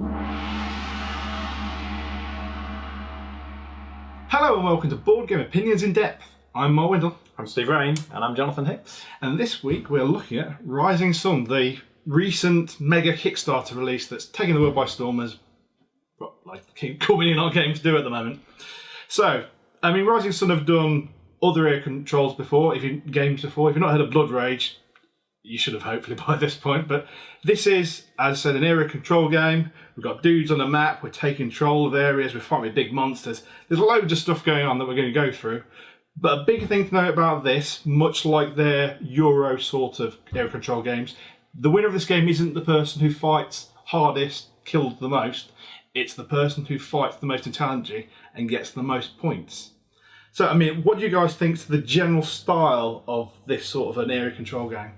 Hello and welcome to Board Game Opinions in Depth. I'm Mo Windle. I'm Steve Rain. And I'm Jonathan Hicks. And this week we're looking at Rising Sun, the recent mega Kickstarter release that's taking the world by storm, as keep coming in our games do at the moment. So, I mean, Rising Sun have done other area controls before, games before. If you've not heard of Blood Rage, you should have hopefully by this point. But this is, as I said, an area control game. We've got dudes on a map, we're taking control of areas, we're fighting with big monsters. There's loads of stuff going on that we're going to go through. But a big thing to note about this, much like their Euro sort of area control games, the winner of this game isn't the person who fights hardest, killed the most. It's the person who fights the most intelligently and gets the most points. So, I mean, what do you guys think to the general style of this sort of an area control game?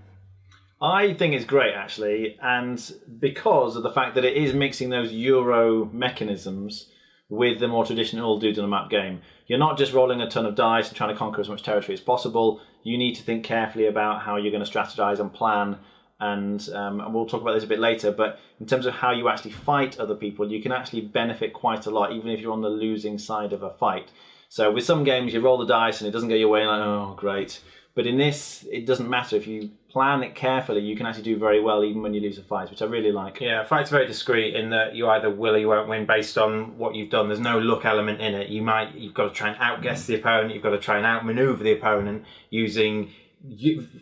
I think it's great, actually, and because of the fact that it is mixing those Euro mechanisms with the more traditional dudes on a map game. You're not just rolling a ton of dice and trying to conquer as much territory as possible. You need to think carefully about how you're going to strategize and plan, and we'll talk about this a bit later, but in terms of how you actually fight other people, you can actually benefit quite a lot, even if you're on the losing side of a fight. So with some games, you roll the dice and it doesn't go your way, and like, oh, great. But in this, it doesn't matter. If you plan it carefully, you can actually do very well even when you lose a fight, which I really like. Yeah, fight's very discreet in that you either will or you won't win based on what you've done. There's no luck element in it. You've got to try and outguess the opponent. You've got to try and outmaneuver the opponent using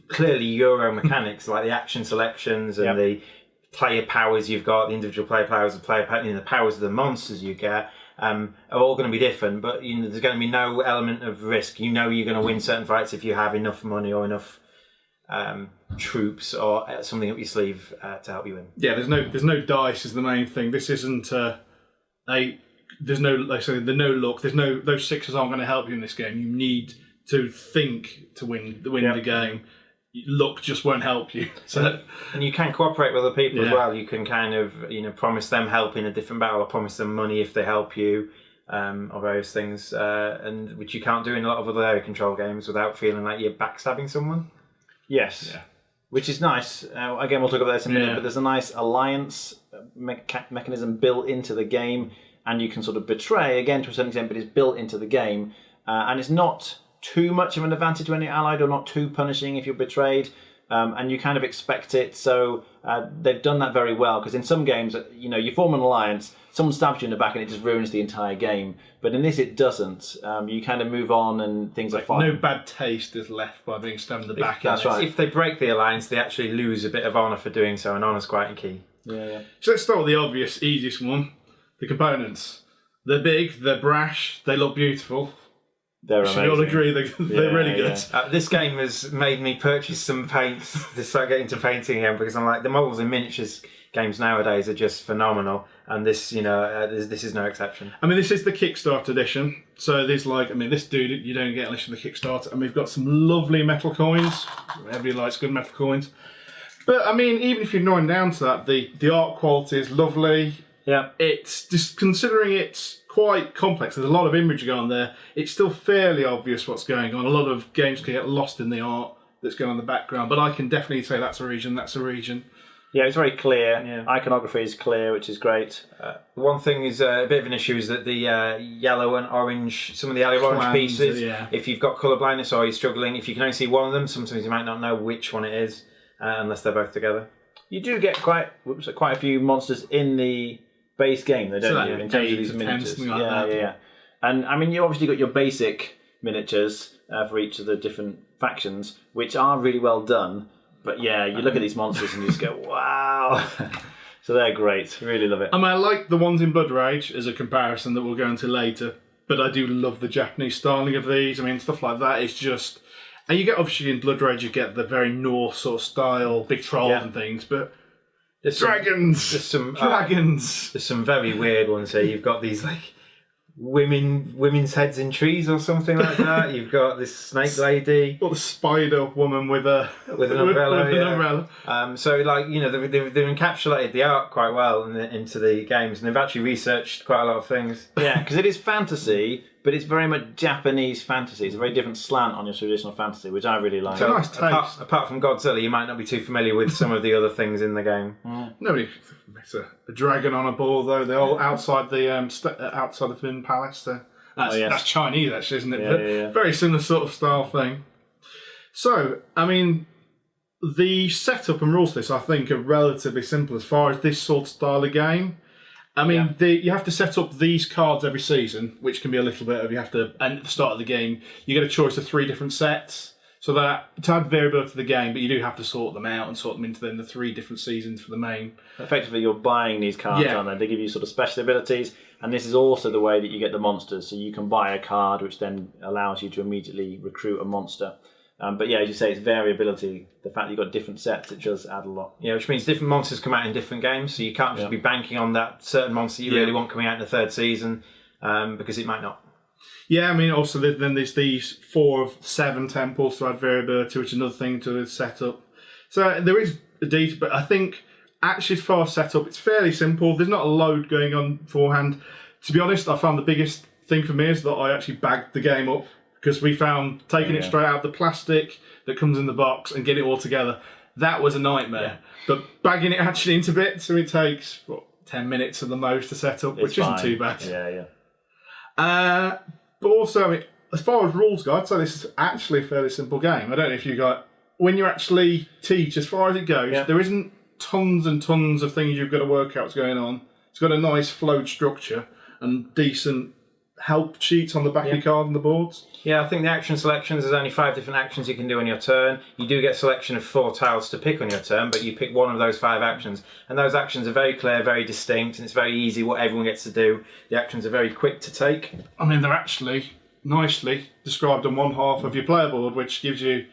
clearly Euro mechanics like the action selections and the player powers you've got, the individual player powers, the powers of the monsters you get. Are all going to be different, but there's going to be no element of risk. You know you're going to win certain fights if you have enough money or enough troops or something up your sleeve to help you win. Yeah, there's no dice is the main thing. This isn't there's no, like I said, there's no luck. Those sixes aren't going to help you in this game. You need to think to win the game. Luck just won't help you. So, and you can cooperate with other people as well. You can kind of promise them help in a different battle, or promise them money if they help you, or various things, and which you can't do in a lot of other area control games without feeling like you're backstabbing someone. Yes, which is nice. Again, we'll talk about this in a minute, but there's a nice alliance mechanism built into the game, and you can sort of betray, again to a certain extent, but it's built into the game, and it's not too much of an advantage when you're allied, or not too punishing if you're betrayed, and you kind of expect it. So they've done that very well, because in some games, you form an alliance, someone stabs you in the back and it just ruins the entire game. But in this, it doesn't. You kind of move on and things are fine. No bad taste is left by being stabbed in the back. That's right. If they break the alliance, they actually lose a bit of honour for doing so, and honour's quite key. Yeah. So let's start with the obvious, easiest one: the components. They're big, they're brash, they look beautiful. They're amazing. Should we all agree they're really good? This game has made me purchase some paints to start getting into painting again, because I'm like, the models in miniatures games nowadays are just phenomenal, and this is no exception. I mean, this is the Kickstarter edition, so there's this dude you don't get unless you're the Kickstarter, and we've got some lovely metal coins. Everybody likes good metal coins. But I mean, even if you're ignoring down to that, the art quality is lovely. Yeah. It's just, considering it's quite complex, there's a lot of imagery going on there, it's still fairly obvious what's going on. A lot of games can get lost in the art that's going on in the background, but I can definitely say that's a region. Yeah, it's very clear. Yeah. Iconography is clear, which is great. One thing is a bit of an issue is that the yellow and orange, some of the yellow orange pieces, if you've got colour blindness or you're struggling, if you can only see one of them, sometimes you might not know which one it is unless they're both together. You do get quite a few monsters in the base game, though, don't you? In terms of these miniatures. Yeah. And I mean, you obviously got your basic miniatures for each of the different factions, which are really well done. But yeah, you look at these monsters and you just go, wow. So they're great. Really love it. I mean, I like the ones in Blood Rage as a comparison that we'll go into later, but I do love the Japanese styling of these. I mean, stuff like that is just... And you get, obviously, in Blood Rage, you get the very Norse sort of style, big trolls and things, but... There's dragons! There's some very weird ones here. You've got these, like, women's heads in trees or something like that. You've got this snake lady, or the spider woman with an umbrella. So like they've encapsulated the art quite well into the games, and they've actually researched quite a lot of things. Yeah, because it is fantasy, but it's very much Japanese fantasy. It's a very different slant on your traditional fantasy, which I really like. It's a nice taste. Apart from Godzilla, you might not be too familiar with some of the other things in the game. Nobody makes a dragon on a board though. They're all outside the outside the Forbidden Palace. That's Chinese, actually, isn't it? Yeah. Very similar sort of style thing. So, I mean, the setup and rules for this, I think, are relatively simple as far as this sort of style of game. I mean, you have to set up these cards every season, which can be a little bit of and at the start of the game, you get a choice of 3 different sets. So that to add variability to the game, but you do have to sort them out and sort them into the 3 different seasons for the main. Effectively, you're buying these cards, aren't they? They give you sort of special abilities, and this is also the way that you get the monsters. So you can buy a card, which then allows you to immediately recruit a monster. But yeah, as you say, it's variability. The fact that you've got different sets, it does add a lot. Yeah, which means different monsters come out in different games, so you can't just be banking on that certain monster you really want coming out in the 3rd season, because it might not. Yeah, I mean, also then there's these 4 of 7 temples to add variability, which is another thing to set up. So there is a detail, but I think actually as far as setup, it's fairly simple. There's not a load going on beforehand. To be honest, I found the biggest thing for me is that I actually bagged the game up, because we found taking it straight out of the plastic that comes in the box and getting it all together, that was a nightmare. But bagging it actually into bits, so it takes 10 minutes at the most to set up, which isn't too bad. But also, as far as rules go, I'd say this is actually a fairly simple game. I don't know if you got... When you actually teach, as far as it goes, there isn't tons and tons of things you've got to work out what's going on. It's got a nice flowed structure and decent help sheets on the back of your card and the boards. Yeah, I think the action selections, there's only 5 different actions you can do on your turn. You do get a selection of 4 tiles to pick on your turn, but you pick one of those 5 actions. And those actions are very clear, very distinct, and it's very easy what everyone gets to do. The actions are very quick to take. I mean, they're actually nicely described on one half of your player board, which gives you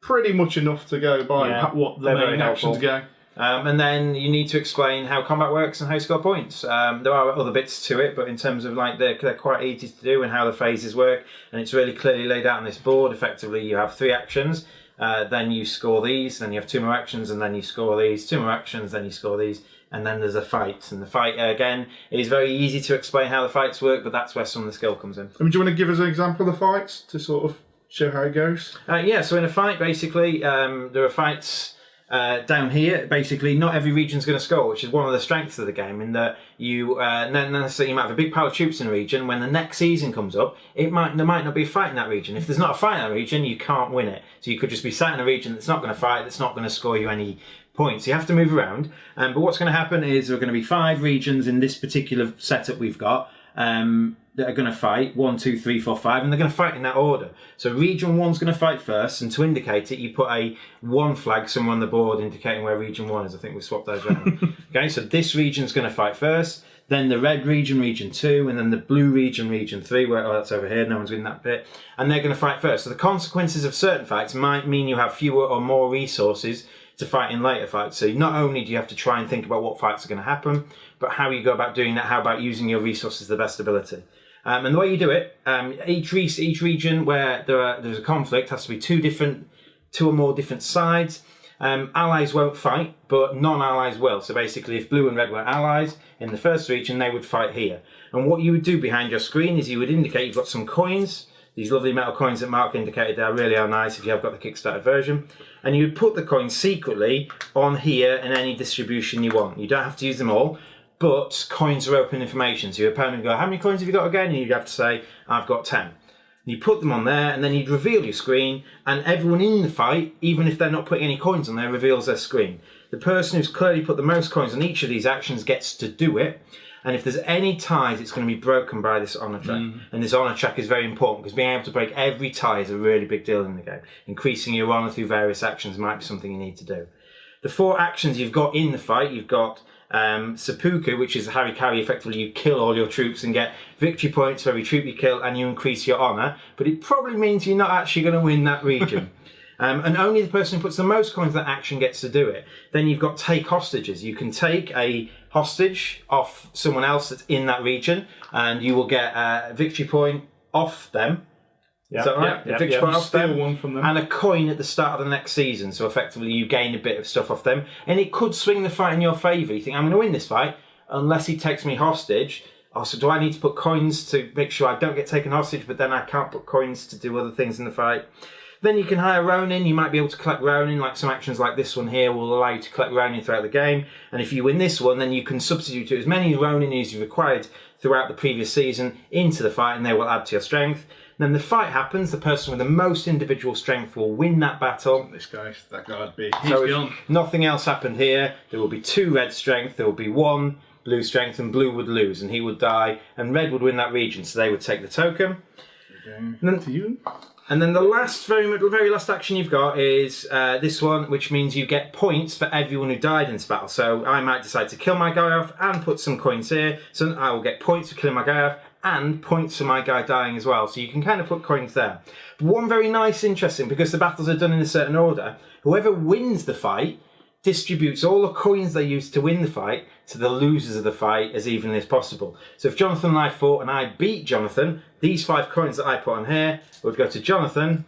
pretty much enough to go by what the main actions go. And then you need to explain how combat works and how you score points. There are other bits to it, but in terms of they're quite easy to do and how the phases work, and it's really clearly laid out on this board. Effectively, you have 3 actions, then you score these, then you have 2 more actions, and then you score these, 2 more actions, then you score these, and then there's a fight. And the fight, again, it is very easy to explain how the fights work, but that's where some of the skill comes in. I mean, do you want to give us an example of the fights to sort of show how it goes? So in a fight, basically, there are fights... down here, basically, not every region's going to score, which is one of the strengths of the game, in that you necessarily might have a big pile of troops in a region. When the next season comes up, there might not be a fight in that region. If there's not a fight in that region, you can't win it. So you could just be sat in a region that's not going to fight, that's not going to score you any points. You have to move around. But what's going to happen is there are going to be 5 regions in this particular setup we've got. That are going to fight 1, 2, 3, 4, 5, and they're going to fight in that order. So region 1's going to fight first, and to indicate it, you put a 1 flag somewhere on the board indicating where region 1 is. I think we swapped those around. Okay, so this region's going to fight first, then the red region, region 2, and then the blue region, region 3, that's over here, no one's in that bit, and they're going to fight first. So the consequences of certain fights might mean you have fewer or more resources to fight in later fights. So not only do you have to try and think about what fights are going to happen, but how you go about doing that, how about using your resources to the best ability. And the way you do it, each region where there's a conflict has to be 2 or more different sides. Allies won't fight, but non-allies will. So basically, if blue and red were allies in the first region, they would fight here. And what you would do behind your screen is you would indicate you've got some coins. These lovely metal coins that Mark indicated there really are nice if you have got the Kickstarter version. And you would put the coins secretly on here in any distribution you want. You don't have to use them all. But coins are open information. So your opponent would go, how many coins have you got again? And you'd have to say, I've got 10. And you put them on there, and then you'd reveal your screen, and everyone in the fight, even if they're not putting any coins on there, reveals their screen. The person who's clearly put the most coins on each of these actions gets to do it. And if there's any ties, it's going to be broken by this honour track. And this honour track is very important, because being able to break every tie is a really big deal in the game. Increasing your honour through various actions might be something you need to do. The 4 actions you've got in the fight, you've got seppuku, which is harikari. Effectively, you kill all your troops and get victory points for every troop you kill, and you increase your honour. But it probably means you're not actually going to win that region. And only the person who puts the most coins in that action gets to do it. Then you've got take hostages. You can take a hostage off someone else that's in that region, and you will get a victory point off them. Is that right? Victory point off them, one from them, and a coin at the start of the next season. So effectively, you gain a bit of stuff off them, and it could swing the fight in your favour. You think, I'm going to win this fight unless he takes me hostage, oh, so do I need to put coins to make sure I don't get taken hostage, but then I can't put coins to do other things in the fight? Then you can hire Ronin. You might be able to collect Ronin, like some actions like this one here will allow you to collect Ronin throughout the game. And if you win this one, then you can substitute as many Ronin as you've acquired throughout the previous season into the fight, and they will add to your strength. Then the fight happens. The person with the most individual strength will win that battle. That guy would be. So if nothing else happened here, there will be 2 red strength. There will be 1 blue strength, and blue would lose, and he would die, and red would win that region. So they would take the token. And then the last, very last action you've got is this one, which means you get points for everyone who died in this battle. So I might decide to kill my guy off and put some coins here. So I will get points for killing my guy off and points for my guy dying as well. So you can kind of put coins there. But one very nice, interesting, because the battles are done in a certain order, whoever wins the fight distributes all the coins they used to win the fight to the losers of the fight as evenly as possible. So if Jonathan and I fought and I beat Jonathan, these 5 coins that I put on here would go to Jonathan,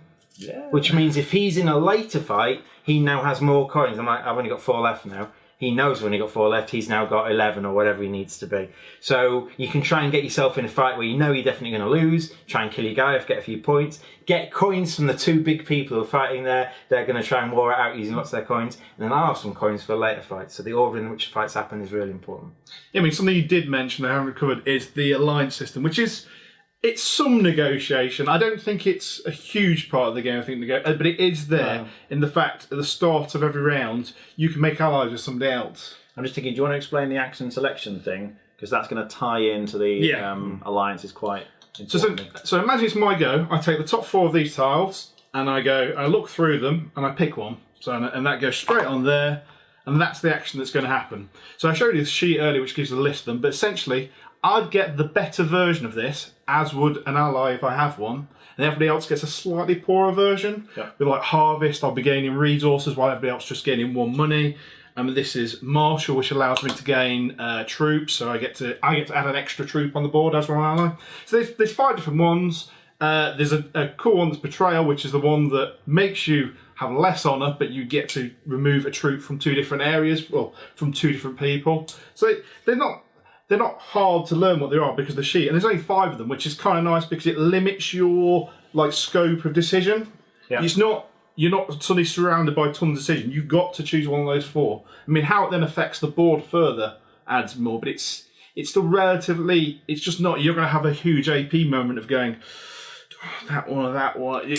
which means if he's in a later fight, he now has more coins. I've only got 4 left now. He knows when he got 4 left, he's now got 11 or whatever he needs to be. So you can try and get yourself in a fight where you know you're definitely going to lose, try and kill your guy off, get a few points, get coins from the 2 big people who are fighting there. They're going to try and war it out using lots of their coins, and then I'll have some coins for later fights. So the order in which fights happen is really important. Yeah, I mean, something you did mention that I haven't covered is the alliance system, which is, it's some negotiation. I don't think it's a huge part of the game, but it is there in the fact at the start of every round, you can make allies with somebody else. I'm just thinking, do you want to explain the action selection thing? Because that's going to tie into the alliances quite importantly. So imagine it's my go. I take the top 4 of these tiles, and I look through them, and I pick one. And that goes straight on there, and that's the action that's going to happen. So I showed you the sheet earlier, which gives a list of them, but essentially, I'd get the better version of this, as would an ally if I have one, and everybody else gets a slightly poorer version. With like Harvest, I'll be gaining resources while everybody else just getting 1 money. This is Marshall, which allows me to gain troops, so I get to add an extra troop on the board as one ally. So there's 5 different ones. There's a cool one that's Betrayal, which is the one that makes you have less honour, but you get to remove a troop from 2 different areas, well, from 2 different people. So they're not hard to learn what they are because of the sheet, and there's only 5 of them, which is kind of nice because it limits your scope of decision. You're not suddenly surrounded by tons of decisions. You've got to choose one of those 4. I mean, how it then affects the board further adds more, but it's still relatively. It's just not. You're going to have a huge AP moment of going that one or that one.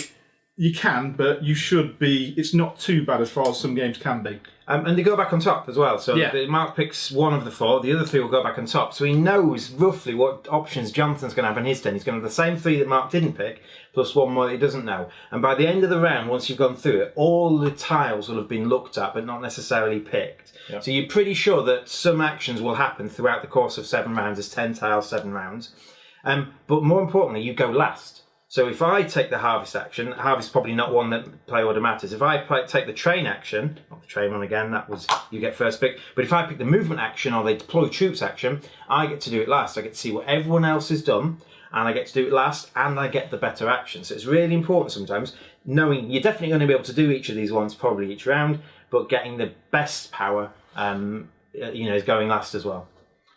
You can, but you should be. It's not too bad as far as some games can be. And they go back on top as well. So Mark picks 1 of the 4, the other 3 will go back on top. So he knows roughly what options Jonathan's going to have in his turn. He's going to have the same 3 that Mark didn't pick, plus 1 more that he doesn't know. And by the end of the round, once you've gone through it, all the tiles will have been looked at, but not necessarily picked. So you're pretty sure that some actions will happen throughout the course of 7 rounds. There's 10 tiles, 7 rounds. But more importantly, you go last. So if I take the Harvest action, Harvest is probably not one that play order matters. If I take the Train action, not the Train one again, that was you get first pick. But if I pick the Movement action or the Deploy Troops action, I get to do it last. I get to see what everyone else has done, and I get to do it last, and I get the better action. So it's really important sometimes knowing you're definitely going to be able to do each of these ones probably each round, but getting the best power, is going last as well.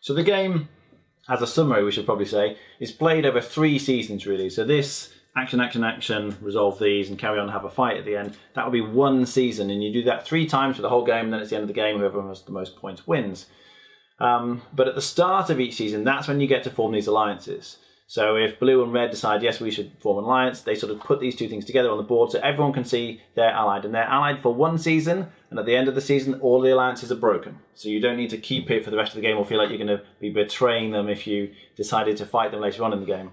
So the game, as a summary, we should probably say, is played over 3 seasons, really. So this action, resolve these, and carry on and have a fight at the end, that will be 1 season, and you do that 3 times for the whole game, and then at the end of the game, whoever has the most points wins. But at the start of each season, that's when you get to form these alliances. So if blue and red decide, yes, we should form an alliance, they sort of put these 2 things together on the board so everyone can see they're allied. And they're allied for 1 season, and at the end of the season, all the alliances are broken. So you don't need to keep it for the rest of the game or feel like you're going to be betraying them if you decided to fight them later on in the game.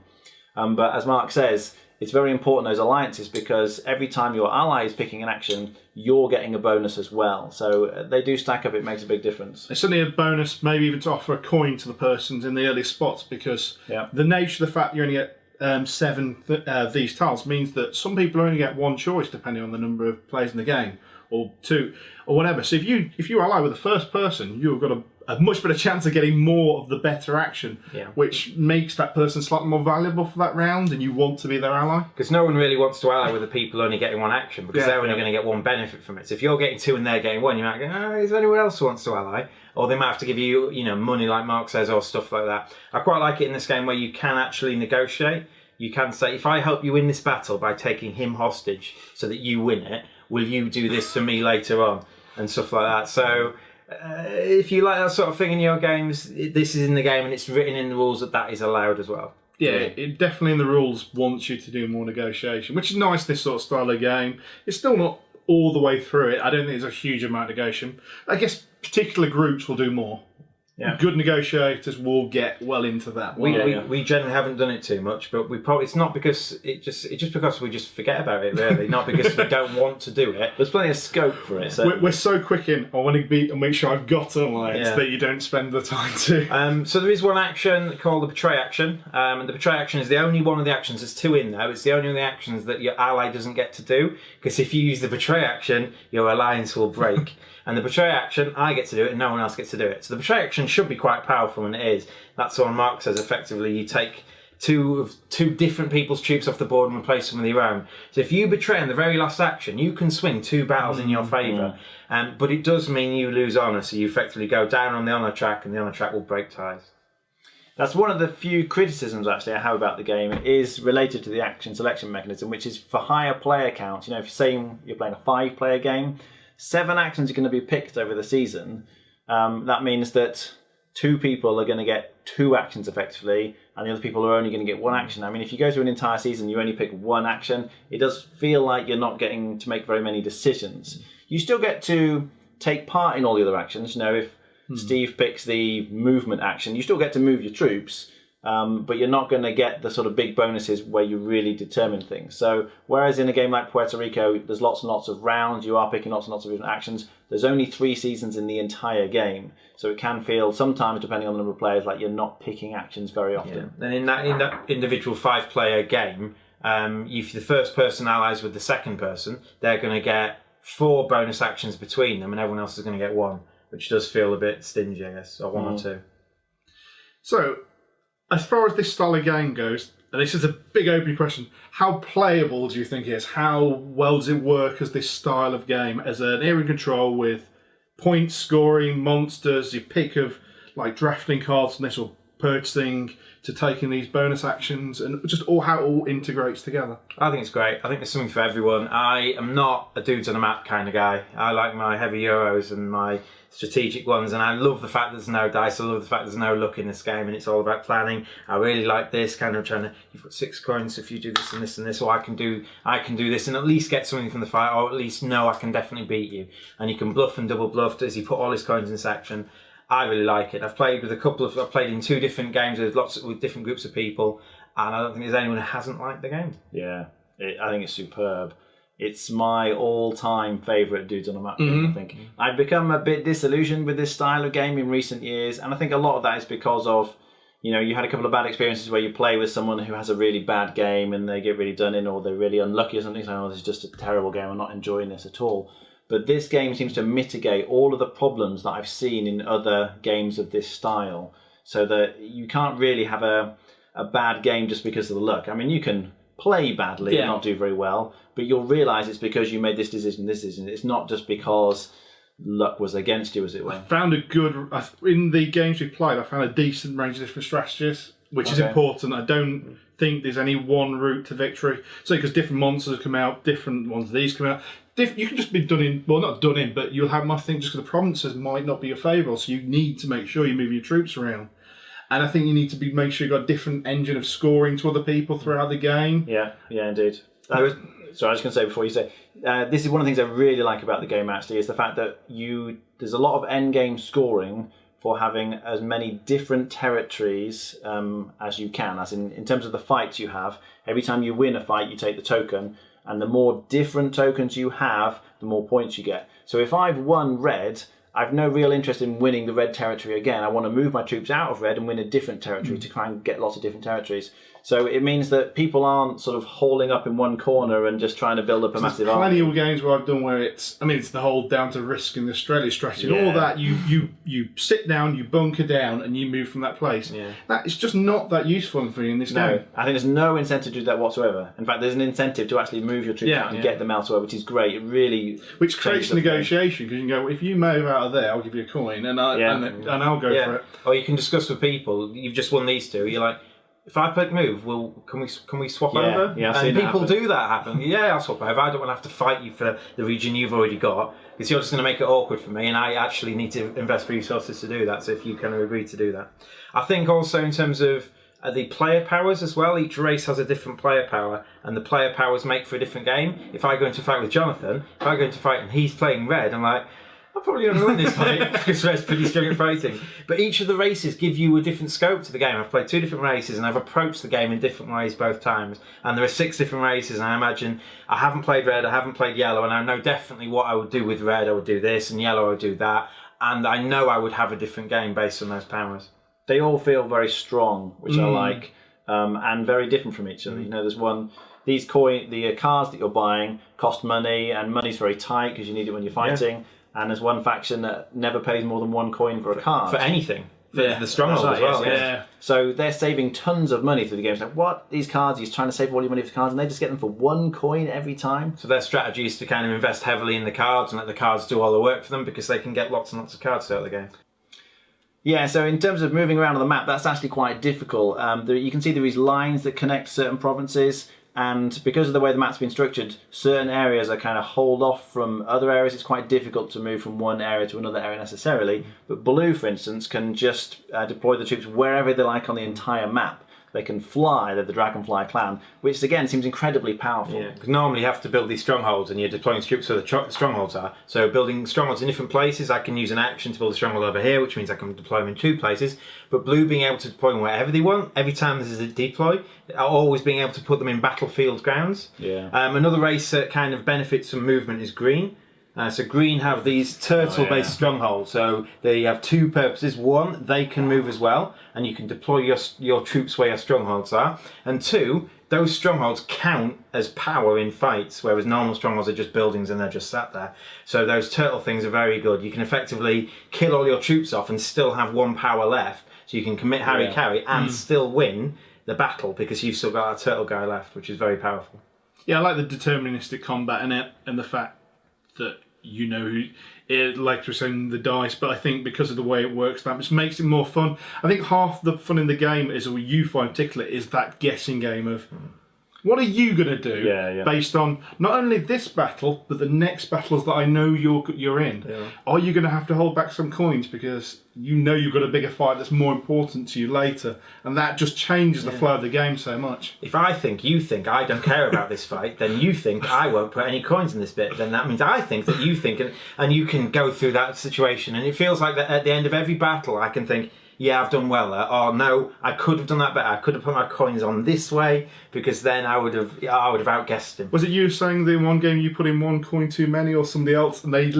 But as Mark says, it's very important, those alliances, because every time your ally is picking an action, you're getting a bonus as well. So they do stack up, it makes a big difference. It's certainly a bonus, maybe even to offer a coin to the persons in the early spots, because the nature of the fact you only get 7 of these tiles means that some people only get 1 choice depending on the number of players in the game, or 2, or whatever. So if you ally with the first person, you've got a much better chance of getting more of the better action, Yeah. which makes that person slightly more valuable for that round, and you want to be their ally. Because no one really wants to ally with the people only getting one action, because Yeah, they're only yeah. going to get one benefit from it. So if you're getting two and they're getting one, you might go, oh, is there anyone else who wants to ally? Or they might have to give you, money like Mark says, or stuff like that. I quite like it in this game where you can actually negotiate. You can say, if I help you win this battle by taking him hostage so that you win it, will you do this for me later on? And stuff like that. So if you like that sort of thing in your games, this is in the game and it's written in the rules that is allowed as well. Yeah, it definitely in the rules wants you to do more negotiation, which is nice, this sort of style of game. It's still not all the way through it. I don't think there's a huge amount of negotiation. I guess particular groups will do more. Yeah. Good negotiators will get well into that. We generally haven't done it too much, but we probably it's not because it's just because we just forget about it really, not because we don't want to do it. There's plenty of scope for it. So. We're so quick in. I want to be and make sure I've got an alliance that you don't spend the time to. So there is one action called the Betray action, and the Betray action is the only one of the actions. There's two in there. It's the only one of the actions that your ally doesn't get to do, because if you use the Betray action, your alliance will break. And the Betray action, I get to do it and no one else gets to do it. So the Betray action should be quite powerful, and it is. That's what Mark says, effectively. You take two different people's troops off the board and replace them with your own. So if you betray in the very last action, you can swing two battles in your favour. But it does mean you lose honour, so you effectively go down on the honour track, and the honour track will break ties. That's one of the few criticisms actually I have about the game. It is related to the action selection mechanism, which is for higher player counts. If you're saying you're playing a 5-player game, 7 actions are going to be picked over the season. That means that 2 people are going to get 2 actions effectively, and the other people are only going to get 1 action. I mean, if you go through an entire season, you only pick 1 action, it does feel like you're not getting to make very many decisions. You still get to take part in all the other actions. If Steve picks the movement action, you still get to move your troops, but you're not going to get the sort of big bonuses where you really determine things. So whereas in a game like Puerto Rico, there's lots and lots of rounds, you are picking lots and lots of different actions, there's only 3 seasons in the entire game. So it can feel sometimes, depending on the number of players, like you're not picking actions very often. Yeah. And in that individual 5-player game, if the first person allies with the second person, they're going to get 4 bonus actions between them, and everyone else is going to get 1, which does feel a bit stingy, I guess, or 1 or 2. So, as far as this style of game goes, and this is a big open question, how playable do you think it is? How well does it work as this style of game, as an area control with points scoring, monsters, your pick of like drafting cards from this, or purchasing to taking these bonus actions, and just how it all integrates together? I think it's great. I think there's something for everyone. I am not a dudes on a map kind of guy. I like my heavy Euros and my strategic ones, and I love the fact there's no dice. I love the fact there's no luck in this game, and it's all about planning. I really like this kind of trying to, you've got 6 coins, if you do this and this and this, or I can do this and at least get something from the fight, or at least know I can definitely beat you. And you can bluff and double bluff as you put all his coins in this action. I really like it. I've played in 2 different games with different groups of people, and I don't think there's anyone who hasn't liked the game. Yeah, I think it's superb. It's my all-time favourite Dudes on a Map game, I think. I've become a bit disillusioned with this style of game in recent years, and I think a lot of that is because of, you had a couple of bad experiences where you play with someone who has a really bad game and they get really done in, or they're really unlucky or something, so this is just a terrible game, I'm not enjoying this at all. But this game seems to mitigate all of the problems that I've seen in other games of this style, so that you can't really have a bad game just because of the luck. I mean, you can play badly and not do very well, but you'll realise it's because you made this decision. It's not just because luck was against you, as it were. In the games we played, I found a decent range of different strategies, which is important. I don't think there's any one route to victory. So because different monsters come out, different ones of these come out, you can just be done in, well, not done in, but you'll have, I think, just because the provinces might not be your favourite, so you need to make sure you move your troops around. And I think you need to make sure you've got a different engine of scoring to other people throughout the game. Yeah, indeed. So I was just going to say before you say, this is one of the things I really like about the game, actually, is the fact that there's a lot of end game scoring for having as many different territories as you can. As in terms of the fights you have, every time you win a fight, you take the token, and the more different tokens you have, the more points you get. So if I've won red, I've no real interest in winning the red territory again. I want to move my troops out of red and win a different territory to try and get lots of different territories. So it means that people aren't sort of hauling up in one corner and just trying to build up a massive army. Plenty of games where I've done where it's the whole down to risk and the Australia strategy and all that. You sit down, you bunker down, and you move from that place. Yeah. That is just not that useful for you in this game. I think there's no incentive to do that whatsoever. In fact, there's an incentive to actually move your troops out and get them elsewhere, which is great. It really which creates negotiation, because you can go, if you move out of there, I'll give you a coin, and I'll go for it. Or you can discuss with people. You've just won these two. You're like, if I click move, can we swap over? Yeah, and people do that happen. Yeah, I'll swap over. I don't want to have to fight you for the region you've already got, because you're just going to make it awkward for me, and I actually need to invest resources to do that. So if you kind of agree to do that, I think also in terms of the player powers as well. Each race has a different player power, and the player powers make for a different game. If I go into a fight with Jonathan, if I go into a fight and he's playing red, I'm like, I'm probably going to win this fight because Red's pretty strong at fighting. But each of the races give you a different scope to the game. I've played 2 different races and I've approached the game in different ways both times. And there are 6 different races, and I imagine I haven't played red, I haven't played yellow, and I know definitely what I would do with red. I would do this, and yellow I would do that. And I know I would have a different game based on those powers. They all feel very strong, which I like, and very different from each other. You know, there's one. The cards that you're buying cost money, and money's very tight because you need it when you're fighting. Yeah. And there's one faction that never pays more than 1 coin for a card. For anything. For the stronghold as well. Yeah. So they're saving tons of money through the game. It's like, what? These cards, he's trying to save all your money for cards, and they just get them for 1 coin every time. So their strategy is to kind of invest heavily in the cards and let the cards do all the work for them, because they can get lots and lots of cards throughout the game. Yeah, so in terms of moving around on the map, that's actually quite difficult. You can see there is lines that connect certain provinces, and because of the way the map's been structured, certain areas are kind of hold off from other areas. It's quite difficult to move from one area to another area necessarily. But Blue, for instance, can just deploy the troops wherever they like on the entire map. They can fly, they're the Dragonfly clan, which again seems incredibly powerful. Yeah, because normally you have to build these strongholds and you're deploying troops where the strongholds are. So building strongholds in different places, I can use an action to build a stronghold over here, which means I can deploy them in 2 places. But Blue being able to deploy them wherever they want, every time there's a deploy, always being able to put them in battlefield grounds. Yeah. Another race that kind of benefits from movement is Green. So Green have these turtle-based strongholds. So they have 2 purposes. 1, they can move as well, and you can deploy your troops where your strongholds are. And 2, those strongholds count as power in fights, whereas normal strongholds are just buildings and they're just sat there. So those turtle things are very good. You can effectively kill all your troops off and still have 1 power left. So you can commit Harry-Carry and still win the battle, because you've still got a turtle guy left, which is very powerful. Yeah, I like the deterministic combat in it, and the fact that you know who, like we're saying, the dice, but I think because of the way it works, that just makes it more fun. I think half the fun in the game is, or you find particularly, is that guessing game of what are you going to do based on not only this battle, but the next battles that I know you're in. Yeah. Are you going to have to hold back some coins because you know you've got a bigger fight that's more important to you later? And that just changes the flow of the game so much. If I think you think I don't care about this fight, then you think I won't put any coins in this bit, then that means I think that you think, and you can go through that situation. And it feels like that at the end of every battle, I can think, yeah, I've done well there. Oh no, I could have done that better. I could have put my coins on this way, because then I would have outguessed him. Was it you saying that in one game you put in 1 coin too many, or somebody else, and they'd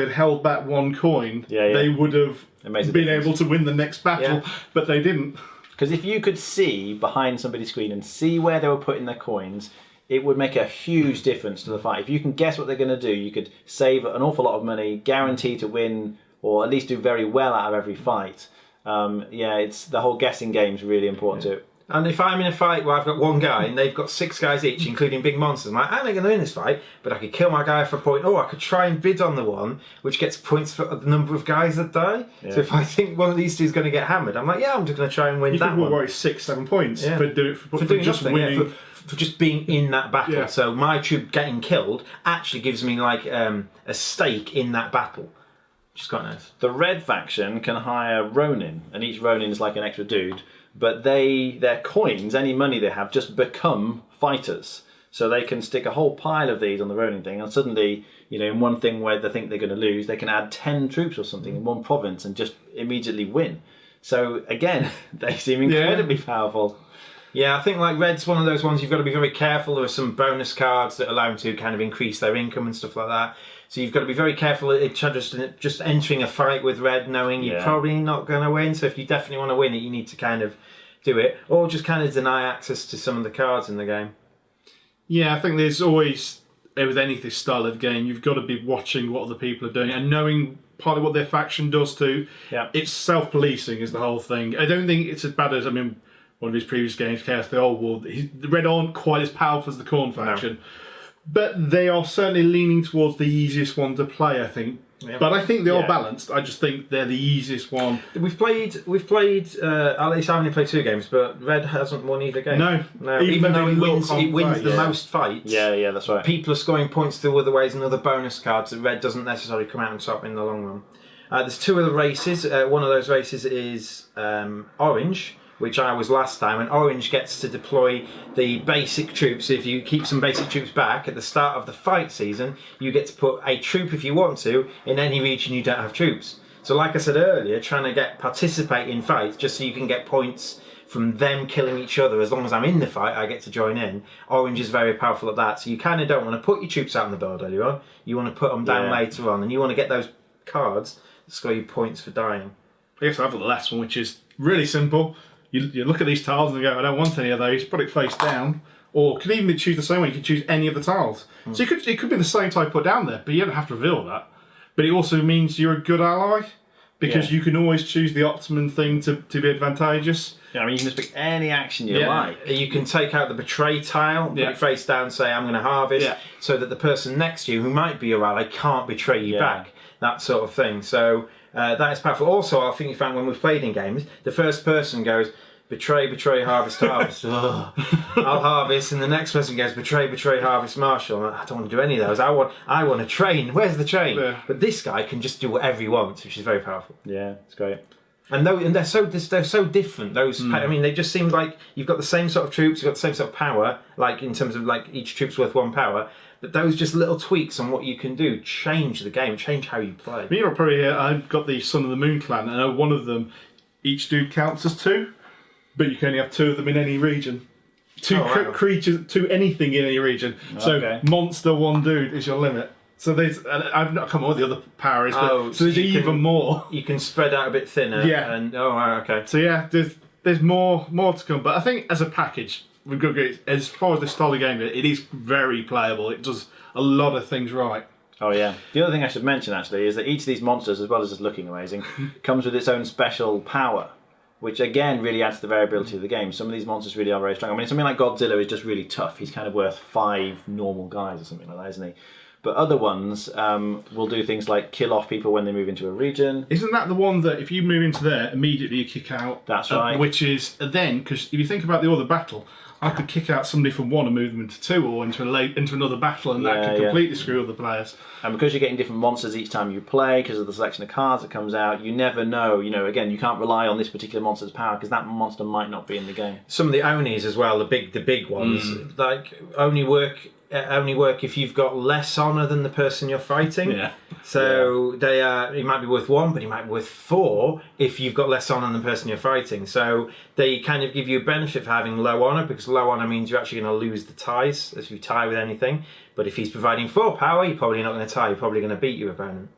held back 1 coin, they would have been able to win the next battle, but they didn't. Because if you could see behind somebody's screen and see where they were putting their coins, it would make a huge difference to the fight. If you can guess what they're going to do, you could save an awful lot of money, guarantee to win, or at least do very well out of every fight. It's the whole guessing game is really important to it. And if I'm in a fight where I've got 1 guy and they've got 6 guys each, including big monsters, I'm like, I'm not going to win this fight, but I could kill my guy for a point. Or I could try and bid on the one which gets points for the number of guys that die. Yeah. So if I think one of these two is going to get hammered, I'm like, I'm just going to try and win that one. You could 6-7 points for doing just winning. For just being in that battle. Yeah. So my troop getting killed actually gives me like a stake in that battle. Which is quite nice. The red faction can hire Ronin, and each Ronin is like an extra dude, but their coins, any money they have, just become fighters. So they can stick a whole pile of these on the Ronin thing, and suddenly, in one thing where they think they're going to lose, they can add 10 troops or something in one province and just immediately win. So again, they seem incredibly powerful. Yeah, I think like Red's one of those ones you've got to be very careful. There are some bonus cards that allow them to kind of increase their income and stuff like that. So you've got to be very careful at just entering a fight with Red, knowing you're probably not going to win. So if you definitely want to win it, you need to kind of do it, or just kind of deny access to some of the cards in the game. Yeah, I think there's always, with any this style of game, you've got to be watching what other people are doing and knowing partly what their faction does too. Yeah. It's self-policing is the whole thing. I don't think it's as bad as, one of his previous games, Chaos the Old World, the Red aren't quite as powerful as the Khorne faction. No. But they are certainly leaning towards the easiest one to play, I think. Yeah. But I think they are balanced. I just think they're the easiest one. We've played. At least I've only played 2 games, but Red hasn't won either game. No. Even though it wins the most fights. Yeah, that's right. People are scoring points through other ways and other bonus cards that Red doesn't necessarily come out on top in the long run. There's 2 other races. One of those races is Orange, which I was last time, and Orange gets to deploy the basic troops. If you keep some basic troops back at the start of the fight season, you get to put a troop, if you want to, in any region you don't have troops. So like I said earlier, trying to participate in fights just so you can get points from them killing each other. As long as I'm in the fight, I get to join in. Orange is very powerful at that. So you kind of don't want to put your troops out on the board earlier on. You want to put them down later on, and you want to get those cards that score you points for dying. I guess I've got the last one, which is really simple. You look at these tiles and go, I don't want any of those. Put it face down, or could even choose the same one. You could choose any of the tiles. So it could be the same type put down there, but you don't have to reveal that. But it also means you're a good ally because you can always choose the optimum thing to be advantageous. Yeah, you can just pick any action you like. You can take out the betray tile, put it face down, say I'm going to harvest, so that the person next to you, who might be your ally, can't betray you back. That sort of thing. So that is powerful. Also, I think you found when we've played in games, the first person goes, betray, harvest, harvest. I'll harvest, and the next person goes, betray, harvest, marshal. I don't want to do any of those. I want to train. Where's the train? Yeah. But this guy can just do whatever he wants, which is very powerful. Yeah, it's great. And they're so different. Those, they just seem like you've got the same sort of troops, you've got the same sort of power, like in terms of like each troop's worth 1 power. But those just little tweaks on what you can do change the game, change how you play. Me, I've got the Son of the Moon clan, and I know one of them, each dude counts as 2, but you can only have 2 of them in any region. 2 creatures, 2 anything in any region. So monster 1 dude is your limit. So I've not come up with the other powers, but so there's even more. You can spread out a bit thinner. Yeah. And okay. So there's more to come. But I think as a package, we've got as far as the style of game, it is very playable. It does a lot of things right. Oh yeah. The other thing I should mention actually is that each of these monsters, as well as just looking amazing, comes with its own special power, which again really adds to the variability of the game. Some of these monsters really are very strong. I mean, something like Godzilla is just really tough. He's kind of worth 5 normal guys or something like that, isn't he? But other ones will do things like kill off people when they move into a region. Isn't that the one that if you move into there, immediately you kick out? That's right. Which is then, because if you think about the order battle, I could kick out somebody from 1 and move them into 2 or into another battle, and that could completely screw other players. And because you're getting different monsters each time you play, because of the selection of cards that comes out, you never know. Again, you can't rely on this particular monster's power because that monster might not be in the game. Some of the Onis as well, the big ones, only work if you've got less honour than the person you're fighting. Yeah. So they are. It might be worth 1, but it might be worth 4 if you've got less honour than the person you're fighting. So they kind of give you a benefit for having low honour, because low honour means you're actually going to lose the ties if you tie with anything. But if he's providing 4 power, you're probably not going to tie. You're probably going to beat your opponent.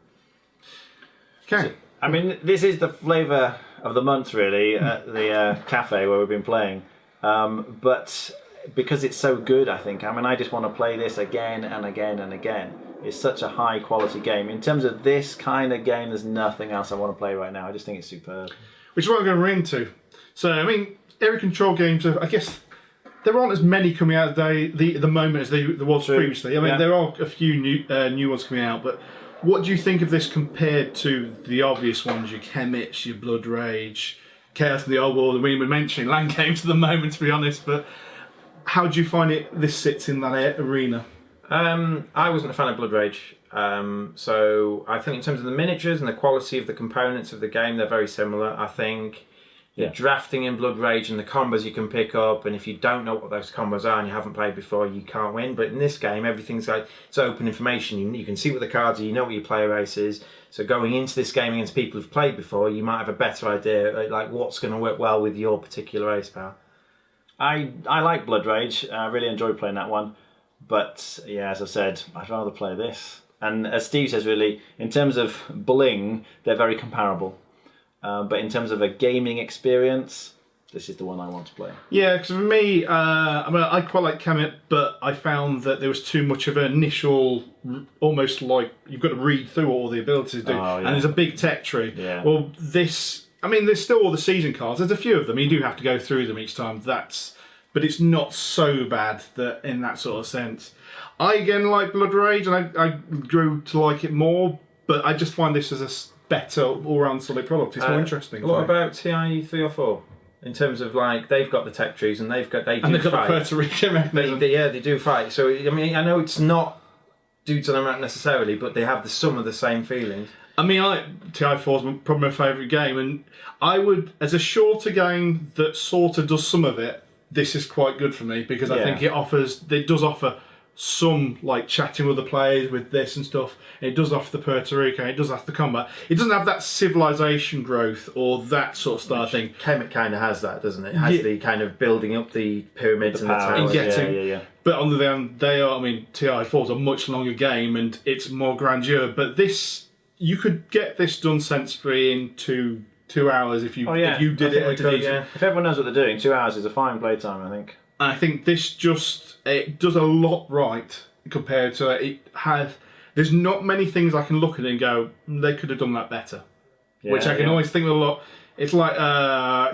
Okay. I mean, this is the flavour of the month, really, at the cafe where we've been playing. But because it's so good, I think. I mean, I just want to play this again and again and again. It's such a high quality game. In terms of this kind of game, there's nothing else I want to play right now. I just think it's superb. Which is what I'm going to run into. So, I mean, area control games, I guess there aren't as many coming out at the moment as there was previously. I mean, there are a few new ones coming out, but what do you think of this compared to the obvious ones, your Chemits, your Blood Rage, Chaos in the Old World? I mean, we're mentioning land games at the moment, to be honest, but how do you find this sits in that arena? I wasn't a fan of Blood Rage. So I think in terms of the miniatures and the quality of the components of the game, they're very similar. I think the drafting in Blood Rage and the combos you can pick up, and if you don't know what those combos are and you haven't played before, you can't win. But in this game, everything's it's open information. You can see what the cards are, you know what your player race is. So going into this game against people who've played before, you might have a better idea like what's going to work well with your particular race power. I like Blood Rage. I really enjoyed playing that one. But yeah, as I said, I'd rather play this. And as Steve says, really, in terms of bling, they're very comparable. But in terms of a gaming experience, this is the one I want to play. Yeah, because for me, I quite like Kemet, but I found that there was too much of an initial, almost like you've got to read through what all the abilities do, and there's a big tech tree. Yeah. Well, there's still all the season cards. There's a few of them. You do have to go through them each time. But it's not so bad that in that sort of sense. I again like Blood Rage, and I grew to like it more. But I just find this as a better all-round solid product. It's more interesting. What about TI 304? In terms of like they've got the tech trees and they've got the Puerto Rican mechanism. They do fight. So I mean, I know it's not due to the map necessarily, but they have some of the same feelings. I mean, TI4 is probably my favourite game, and I would, as a shorter game that sort of does some of it, this is quite good for me because I think it does offer some like chatting with the players with this and stuff. It does offer the Puerto Rico, it does offer the combat. It doesn't have that civilization growth or that sort of style thing. Kemet kind of has that, doesn't it? It has the kind of building up the pyramids and the towers. But on the other hand, TI4 is a much longer game and it's more grandeur. But this, you could get this done sensibly in 2 hours if you did it. If everyone knows what they're doing, 2 hours is a fine playtime, I think. And I think this it does a lot right compared to it has. There's not many things I can look at and go, they could have done that better. Which I can always think of a lot. It's like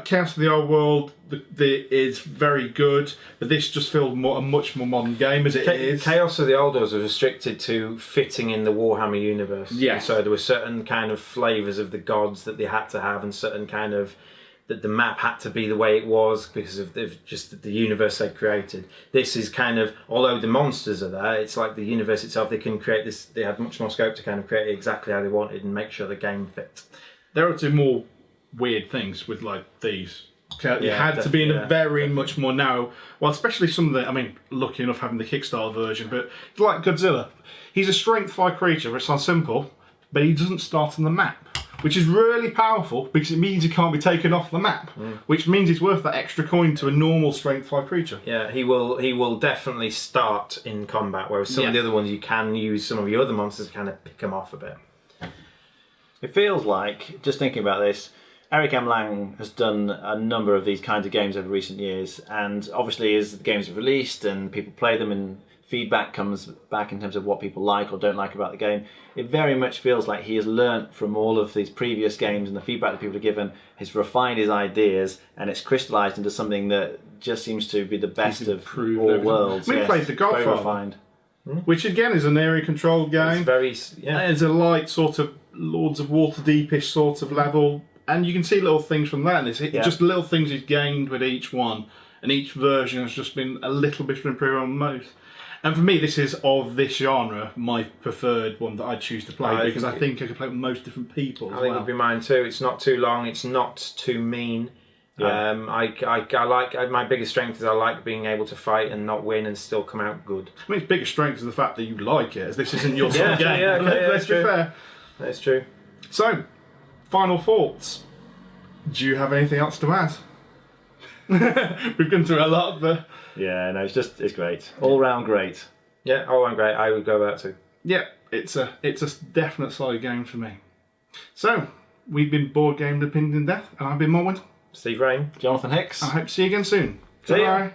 Chaos of the Old World is very good, but this just feels a much more modern game as it is. Chaos of the Old World was restricted to fitting in the Warhammer universe. Yeah. So there were certain kind of flavours of the gods that they had to have, and certain kind of that the map had to be the way it was because of just the universe they created. This is kind of, although the monsters are there, it's like the universe itself. They can create this. They had much more scope to kind of create it exactly how they wanted and make sure the game fit. There are two more weird things with like these. You had to be in a very much more narrow. Well, especially some of the. I mean, lucky enough having the Kickstarter version, but like Godzilla, he's a strength 5 creature, which sounds simple, but he doesn't start on the map, which is really powerful because it means he can't be taken off the map, which means he's worth that extra coin to a normal strength 5 creature. Yeah, he will definitely start in combat, whereas some of the other ones you can use some of your other monsters to kind of pick them off a bit. It feels like, just thinking about this, Eric M. Lang has done a number of these kinds of games over recent years, and obviously as the games are released and people play them and feedback comes back in terms of what people like or don't like about the game, it very much feels like he has learnt from all of these previous games and the feedback that people have given, has refined his ideas, and it's crystallised into something that just seems to be the best of all worlds. We played The Godfather, which again is an area-controlled game. It's a light sort of Lords of Waterdeep-ish sort of level, and you can see little things from that, and it's just little things he's gained with each one, and each version has just been a little bit improved on most. And for me, this is, of this genre, my preferred one that I'd choose to play because I think I could play with most different people. I think it would be mine too. It's not too long. It's not too mean. Yeah. I like my biggest strength is I like being able to fight and not win and still come out good. I mean, its biggest strength is the fact that you like it, as this isn't your sort of game. Let's be fair. That's true. So, final thoughts. Do you have anything else to add? We've gone through a lot, but it's great, all round great. Yeah, all round great. I would go with that too. Yeah, it's a definite solid game for me. So we've been Board Game Opinion in Death, and I've been Morwen, Steve Rain, Jonathan Hicks. I hope to see you again soon. See ya.